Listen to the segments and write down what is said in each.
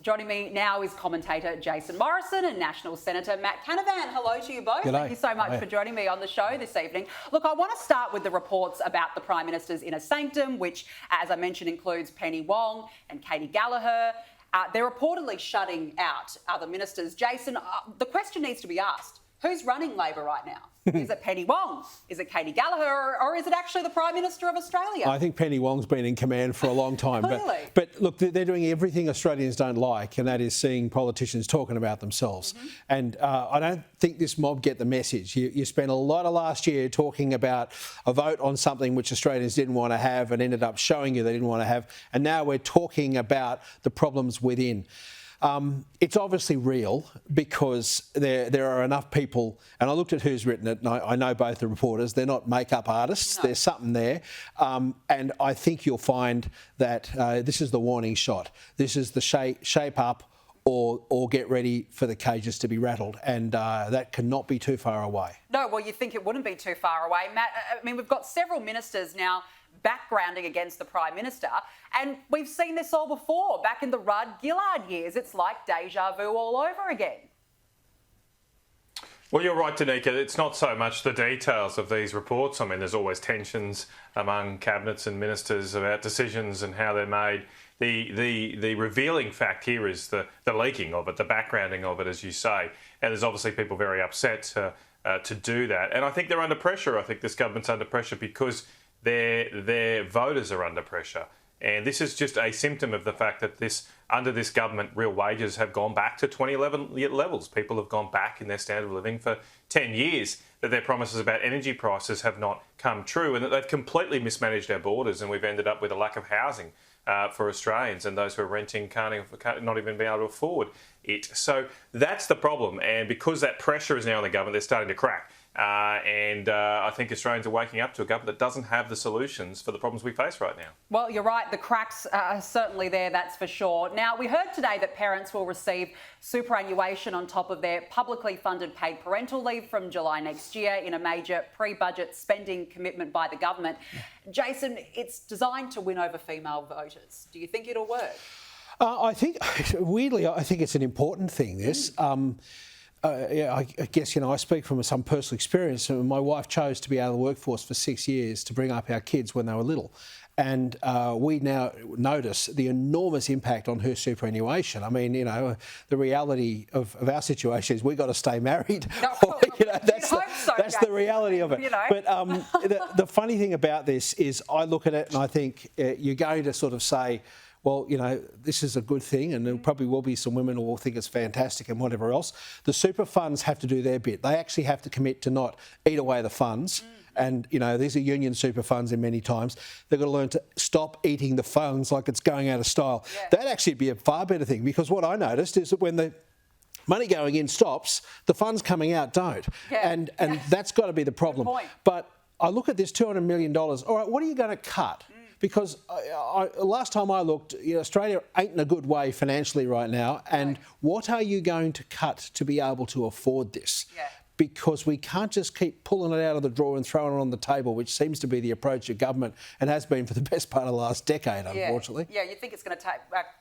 Joining me now is commentator Jason Morrison and National Senator Matt Canavan. Hello to you both. G'day. Thank you so much for joining me on the show this evening. Look, I want to start with the reports about the Prime Minister's inner sanctum, which, as I mentioned, includes Penny Wong and Katie Gallagher. They're reportedly shutting out other ministers. Jason, the question needs to be asked. Who's running Labor right now? Is it Penny Wong? Is it Katie Gallagher? Or is it actually the Prime Minister of Australia? I think Penny Wong's been in command for a long time. Clearly. But look, they're doing everything Australians don't like, and that is seeing politicians talking about themselves. And I don't think this mob get the message. You spent a lot of last year talking about a vote on something which Australians didn't want to have and ended up showing you they didn't want to have. And now we're talking about the problems within. It's obviously real because there are enough people, and I looked at who's written it, and I know both the reporters, they're not makeup artists, no. There's something there, and I think you'll find that this is the warning shot. This is the shape up or get ready for the cages to be rattled, and that cannot be too far away. No, well, you think it wouldn't be too far away. Matt, I mean, we've got several ministers now backgrounding against the Prime Minister, and we've seen this all before, back in the Rudd-Gillard years. It's like deja vu all over again. Well, you're right, Danica. It's not so much the details of these reports. I mean, there's always tensions among cabinets and ministers about decisions and how they're made. The revealing fact here is the leaking of it, the backgrounding of it, as you say. And there's obviously people very upset to do that. And I think they're under pressure. I think this government's under pressure because their voters are under pressure. And this is just a symptom of the fact that under this government, real wages have gone back to 2011 levels. People have gone back in their standard of living for 10 years, that their promises about energy prices have not come true, and that they've completely mismanaged our borders, and we've ended up with a lack of housing for Australians, and those who are renting can't not even be able to afford it. So that's the problem, and because that pressure is now on the government, they're starting to crack. And I think Australians are waking up to a government that doesn't have the solutions for the problems we face right now. Well, you're right. The cracks are certainly there, that's for sure. Now, we heard today that parents will receive superannuation on top of their publicly funded paid parental leave from July next year in a major pre-budget spending commitment by the government. Jason, it's designed to win over female voters. Do you think it'll work? I think, weirdly, I think it's an important thing, this. I guess, I speak from some personal experience. My wife chose to be out of the workforce for 6 years to bring up our kids when they were little. And we now notice the enormous impact on her superannuation. I mean, the reality of our situation is we've got to stay married. No, that's the reality of it. But the funny thing about this is I look at it and I think you're going to sort of say, well, this is a good thing, and there probably will be some women who will think it's fantastic and whatever else. The super funds have to do their bit. They actually have to commit to not eat away the funds. And, these are union super funds in many times. They've got to learn to stop eating the funds like it's going out of style. Yeah. That'd actually be a far better thing, because what I noticed is that when the money going in stops, the funds coming out don't. Yeah. And that's got to be the problem. But I look at this $200 million. All right, what are you going to cut? Because last time I looked, Australia ain't in a good way financially right now. And what are you going to cut to be able to afford this? Yeah. Because we can't just keep pulling it out of the drawer and throwing it on the table, which seems to be the approach of government and has been for the best part of the last decade, unfortunately. Yeah, you think it's going to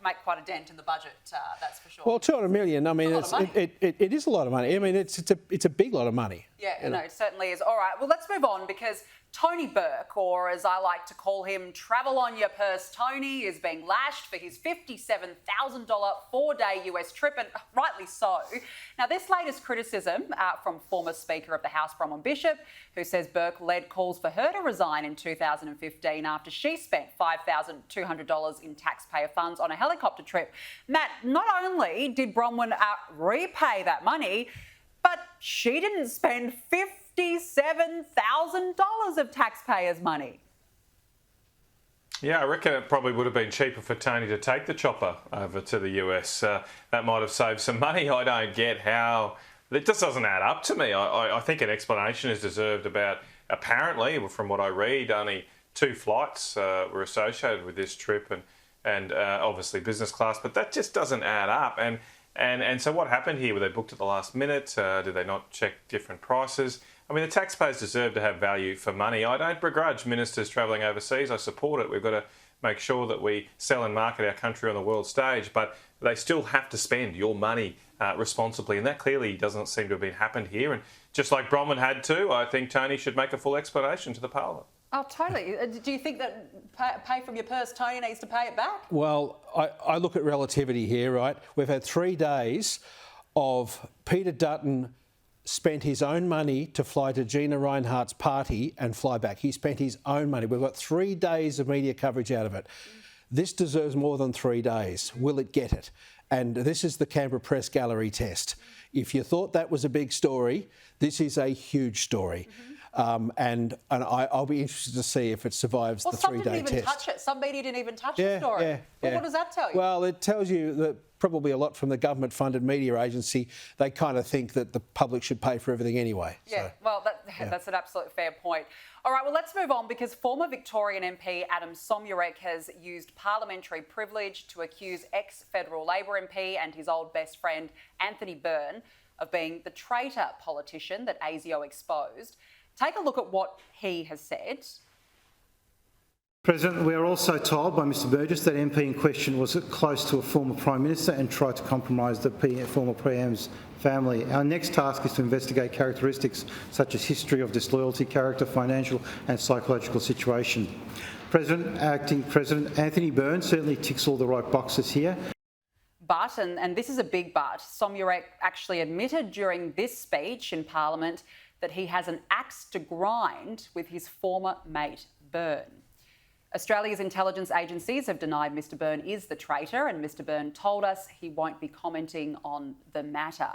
make quite a dent in the budget, that's for sure. Well, $200 million, I mean, it is a lot of money. I mean, it's a big lot of money. Yeah, no, it certainly is. All right, well, let's move on, because Tony Burke, or as I like to call him, Travel on Your Purse Tony, is being lashed for his $57,000 four-day US trip, and rightly so. Now, this latest criticism from former Speaker of the House, Bronwyn Bishop, who says Burke led calls for her to resign in 2015 after she spent $5,200 in taxpayer funds on a helicopter trip. Matt, not only did Bronwyn repay that money, but she didn't spend $57,000 of taxpayers' money. Yeah, I reckon it probably would have been cheaper for Tony to take the chopper over to the US. That might have saved some money. I don't get how... It just doesn't add up to me. I think an explanation is deserved about, apparently, from what I read, only 2 flights were associated with this trip, and obviously business class, but that just doesn't add up. And so what happened here? Were they booked at the last minute? Did they not check different prices? I mean, the taxpayers deserve to have value for money. I don't begrudge ministers travelling overseas. I support it. We've got to make sure that we sell and market our country on the world stage. But they still have to spend your money responsibly, and that clearly doesn't seem to have been happened here. And just like Bronwyn had to, I think Tony should make a full explanation to the Parliament. Oh, totally. Do you think that pay from your purse, Tony needs to pay it back? Well, I look at relativity here, right? We've had 3 days of Peter Dutton spent his own money to fly to Gina Rinehart's party and fly back. He spent his own money. We've got 3 days of media coverage out of it. This deserves more than 3 days. Will it get it? And this is the Canberra Press Gallery test. If you thought that was a big story, this is a huge story. And I'll be interested to see if it survives the 3-day test. Some didn't even touch it. Some media didn't even touch the story. Well, what does that tell you? Well, it tells you that probably a lot from the government-funded media agency, they kind of think that the public should pay for everything anyway. Yeah, so, well, that's an absolute fair point. All right, well, let's move on because former Victorian MP Adam Somyurek has used parliamentary privilege to accuse ex-Federal Labor MP and his old best friend Anthony Byrne of being the traitor politician that ASIO exposed. Take a look at what he has said. President, we are also told by Mr Burgess that MP in question was close to a former Prime Minister and tried to compromise the former PM's family. Our next task is to investigate characteristics such as history of disloyalty, character, financial and psychological situation. Acting President Anthony Byrne certainly ticks all the right boxes here. But, and this is a big but, Somyurek actually admitted during this speech in Parliament that he has an axe to grind with his former mate Byrne. Australia's intelligence agencies have denied Mr Byrne is the traitor, and Mr Byrne told us he won't be commenting on the matter.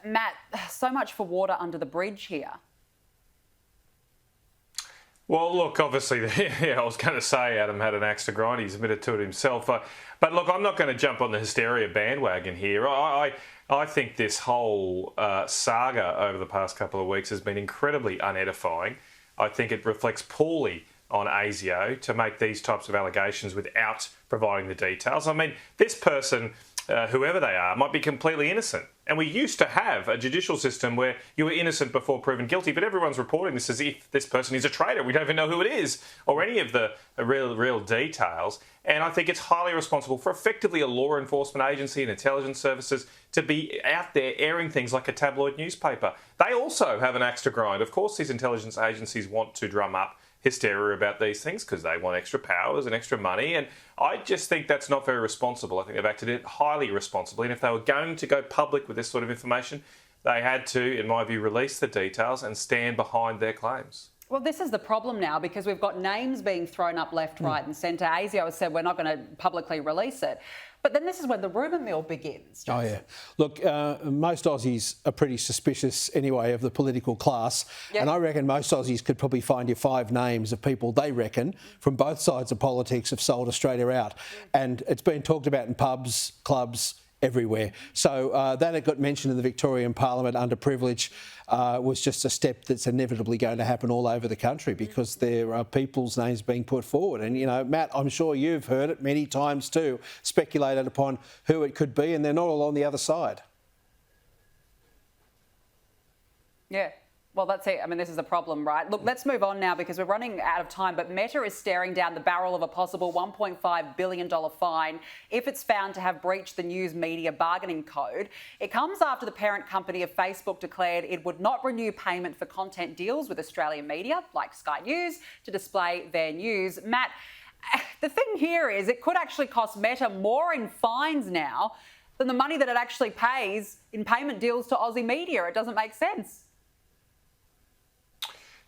Matt, so much for water under the bridge here. Well, look, obviously, I was going to say Adam had an axe to grind. He's admitted to it himself. But look, I'm not going to jump on the hysteria bandwagon here. I think this whole saga over the past couple of weeks has been incredibly unedifying. I think it reflects poorly on ASIO to make these types of allegations without providing the details. I mean, this person, whoever they are, might be completely innocent. And we used to have a judicial system where you were innocent before proven guilty, but everyone's reporting this as if this person is a traitor. We don't even know who it is or any of the real details. And I think it's highly responsible for effectively a law enforcement agency and intelligence services to be out there airing things like a tabloid newspaper. They also have an axe to grind. Of course, these intelligence agencies want to drum up hysteria about these things because they want extra powers and extra money, and I just think that's not very responsible. I think they've acted it highly responsibly, and if they were going to go public with this sort of information, they had to, in my view, release the details and stand behind their claims. Well, this is the problem now because we've got names being thrown up left, right and centre. ASIO has said we're not going to publicly release it. But then this is when the rumour mill begins, Jason. Oh, yeah. Look, most Aussies are pretty suspicious anyway of the political class. Yep. And I reckon most Aussies could probably find you 5 names of people they reckon from both sides of politics have sold Australia out. And it's been talked about in pubs, clubs, everywhere. So that it got mentioned in the Victorian Parliament under privilege was just a step that's inevitably going to happen all over the country because there are people's names being put forward. And, you know, Matt, I'm sure you've heard it many times too, speculated upon who it could be, and they're not all on the other side. Yeah. Well, that's it. I mean, this is a problem, right? Look, let's move on now because we're running out of time, but Meta is staring down the barrel of a possible $1.5 billion fine if it's found to have breached the news media bargaining code. It comes after the parent company of Facebook declared it would not renew payment for content deals with Australian media, like Sky News, to display their news. Matt, the thing here is it could actually cost Meta more in fines now than the money that it actually pays in payment deals to Aussie media. It doesn't make sense.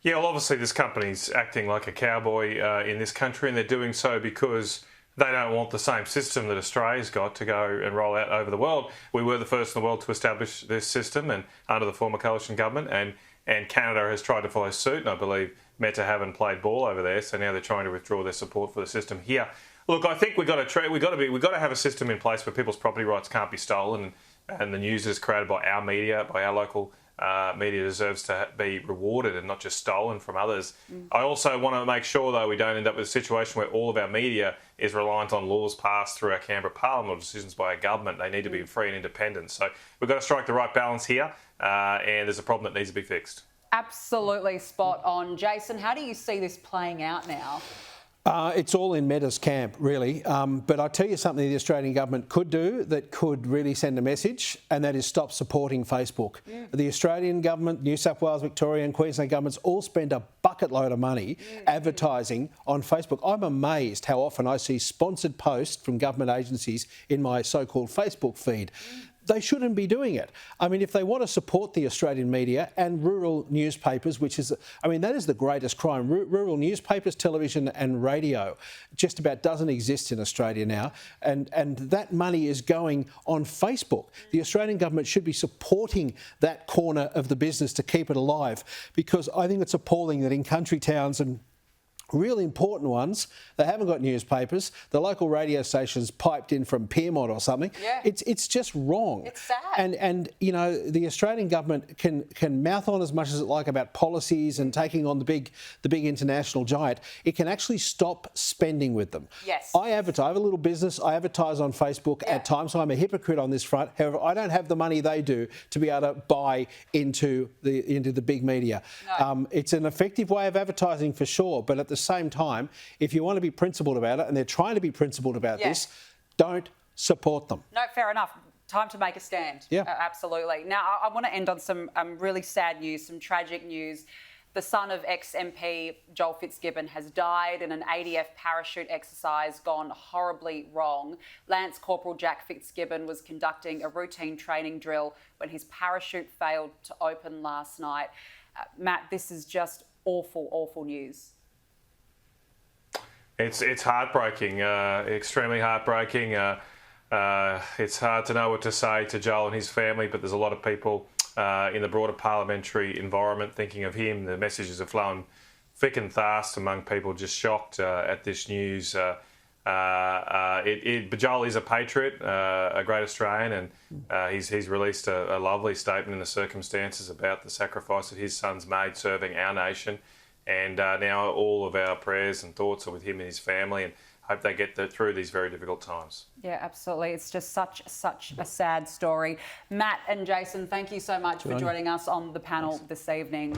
Yeah, well, obviously this company's acting like a cowboy in this country, and they're doing so because they don't want the same system that Australia's got to go and roll out over the world. We were the first in the world to establish this system, and under the former coalition government, and Canada has tried to follow suit, and I believe Meta haven't played ball over there, so now they're trying to withdraw their support for the system here. Look, I think we've got to have a system in place where people's property rights can't be stolen, and the news is created by our media, by our local media deserves to be rewarded and not just stolen from others. I also want to make sure, though, we don't end up with a situation where all of our media is reliant on laws passed through our Canberra Parliament or decisions by our government. They need to be free and independent. So we've got to strike the right balance here, and there's a problem that needs to be fixed. Absolutely spot on. Jason, how do you see this playing out now? It's all in Meta's camp, really. But I'll tell you something the Australian government could do that could really send a message, and that is stop supporting Facebook. The Australian government, New South Wales, Victoria and Queensland governments all spend a bucket load of money advertising on Facebook. I'm amazed how often I see sponsored posts from government agencies in my so-called Facebook feed. They shouldn't be doing it. I mean, if they want to support the Australian media and rural newspapers, which is, I mean, that is the greatest crime. Rural newspapers, television and radio just about doesn't exist in Australia now. And that money is going on Facebook. The Australian government should be supporting that corner of the business to keep it alive, because I think it's appalling that in country towns and really important ones, they haven't got newspapers. The local radio station's piped in from Piermont or something. Yeah. It's just wrong. It's sad. And you know, the Australian government can mouth on as much as it like about policies and taking on the big international giant. It can actually stop spending with them. Yes. I have a little business. I advertise on Facebook at times, so I'm a hypocrite on this front. However, I don't have the money they do to be able to buy into the big media. No. It's an effective way of advertising for sure, but at the same time, if you want to be principled about it, and they're trying to be principled about this, don't support them. No, fair enough. Time to make a stand. Yeah. Absolutely. Now, I want to end on some really sad news, some tragic news. The son of ex-MP Joel FitzGibbon has died in an ADF parachute exercise gone horribly wrong. Lance Corporal Jack FitzGibbon was conducting a routine training drill when his parachute failed to open last night. Matt, this is just awful, awful news. It's heartbreaking, extremely heartbreaking. It's hard to know what to say to Joel and his family, but there's a lot of people in the broader parliamentary environment thinking of him. The messages are flowing thick and fast among people just shocked at this news. But Joel is a patriot, a great Australian, and he's released a lovely statement in the circumstances about the sacrifice that his son's made serving our nation. And now all of our prayers and thoughts are with him and his family, and hope they get through these very difficult times. Yeah, absolutely. It's just such a sad story. Matt and Jason, thank you so much for joining us on the panel this evening.